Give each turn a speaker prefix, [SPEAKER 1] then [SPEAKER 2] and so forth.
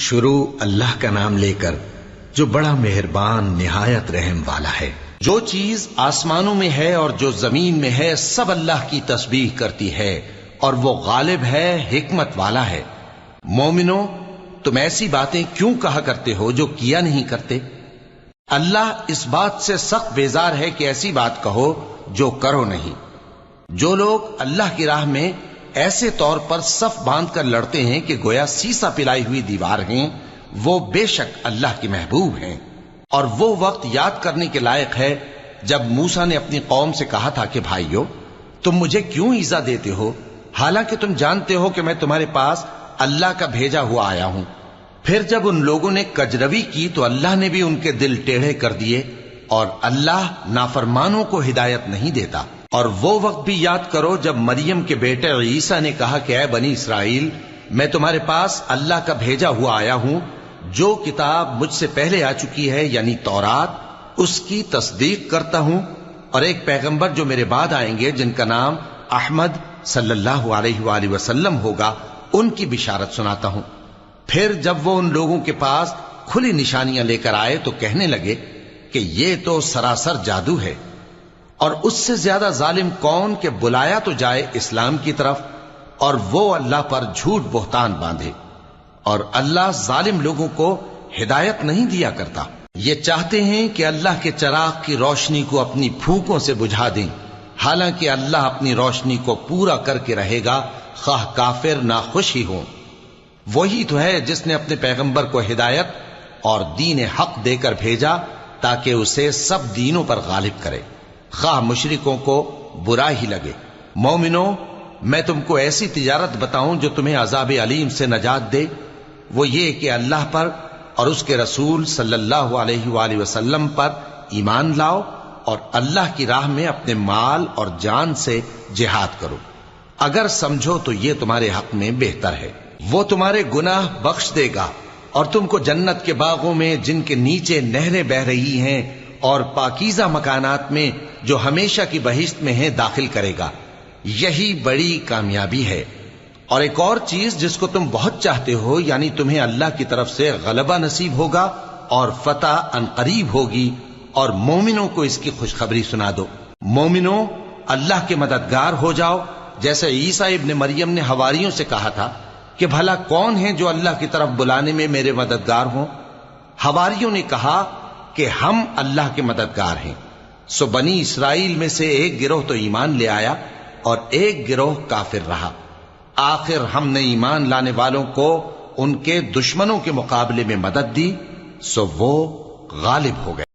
[SPEAKER 1] شروع اللہ کا نام لے کر جو بڑا مہربان نہایت رحم والا ہے۔ جو چیز آسمانوں میں ہے اور جو زمین میں ہے سب اللہ کی تسبیح کرتی ہے اور وہ غالب ہے، حکمت والا ہے۔ مومنو، تم ایسی باتیں کیوں کہا کرتے ہو جو کیا نہیں کرتے؟ اللہ اس بات سے سخت بیزار ہے کہ ایسی بات کہو جو کرو نہیں۔ جو لوگ اللہ کی راہ میں ایسے طور پر صف باندھ کر لڑتے ہیں کہ گویا سیسا پلائی ہوئی دیوار ہیں، وہ بے شک اللہ کے محبوب ہیں۔ اور وہ وقت یاد کرنے کے لائق ہے جب موسیٰ نے اپنی قوم سے کہا تھا کہ بھائیو، تم مجھے کیوں ایذا دیتے ہو حالانکہ تم جانتے ہو کہ میں تمہارے پاس اللہ کا بھیجا ہوا آیا ہوں۔ پھر جب ان لوگوں نے کجروی کی تو اللہ نے بھی ان کے دل ٹیڑھے کر دیے، اور اللہ نافرمانوں کو ہدایت نہیں دیتا۔ اور وہ وقت بھی یاد کرو جب مریم کے بیٹے عیسیٰ نے کہا کہ اے بنی اسرائیل، میں تمہارے پاس اللہ کا بھیجا ہوا آیا ہوں، جو کتاب مجھ سے پہلے آ چکی ہے یعنی تورات، اس کی تصدیق کرتا ہوں، اور ایک پیغمبر جو میرے بعد آئیں گے جن کا نام احمد صلی اللہ علیہ وآلہ وسلم ہوگا، ان کی بشارت سناتا ہوں۔ پھر جب وہ ان لوگوں کے پاس کھلی نشانیاں لے کر آئے تو کہنے لگے کہ یہ تو سراسر جادو ہے، اور اس سے زیادہ ظالم کون کہ بلایا تو جائے اسلام کی طرف اور وہ اللہ پر جھوٹ بہتان باندھے۔ اور اللہ ظالم لوگوں کو ہدایت نہیں دیا کرتا۔ یہ چاہتے ہیں کہ اللہ کے چراغ کی روشنی کو اپنی پھونکوں سے بجھا دیں، حالانکہ اللہ اپنی روشنی کو پورا کر کے رہے گا، خواہ کافر ناخوش ہی ہوں۔ وہی تو ہے جس نے اپنے پیغمبر کو ہدایت اور دین حق دے کر بھیجا تاکہ اسے سب دینوں پر غالب کرے، خواہ مشرکوں کو برا ہی لگے۔ مومنو، میں تم کو ایسی تجارت بتاؤں جو تمہیں عذاب علیم سے نجات دے؟ وہ یہ کہ اللہ پر اور اس کے رسول صلی اللہ علیہ وآلہ وسلم پر ایمان لاؤ اور اللہ کی راہ میں اپنے مال اور جان سے جہاد کرو۔ اگر سمجھو تو یہ تمہارے حق میں بہتر ہے۔ وہ تمہارے گناہ بخش دے گا اور تم کو جنت کے باغوں میں جن کے نیچے نہریں بہ رہی ہیں اور پاکیزہ مکانات میں جو ہمیشہ کی بہشت میں ہیں داخل کرے گا۔ یہی بڑی کامیابی ہے۔ اور ایک اور چیز جس کو تم بہت چاہتے ہو، یعنی تمہیں اللہ کی طرف سے غلبہ نصیب ہوگا اور فتح عنقریب ہوگی، اور مومنوں کو اس کی خوشخبری سنا دو۔ مومنوں، اللہ کے مددگار ہو جاؤ، جیسے عیسیٰ ابن مریم نے حواریوں سے کہا تھا کہ بھلا کون ہیں جو اللہ کی طرف بلانے میں میرے مددگار ہوں؟ حواریوں نے کہا کہ ہم اللہ کے مددگار ہیں۔ سو بنی اسرائیل میں سے ایک گروہ تو ایمان لے آیا اور ایک گروہ کافر رہا۔ آخر ہم نے ایمان لانے والوں کو ان کے دشمنوں کے مقابلے میں مدد دی، سو وہ غالب ہو گئے۔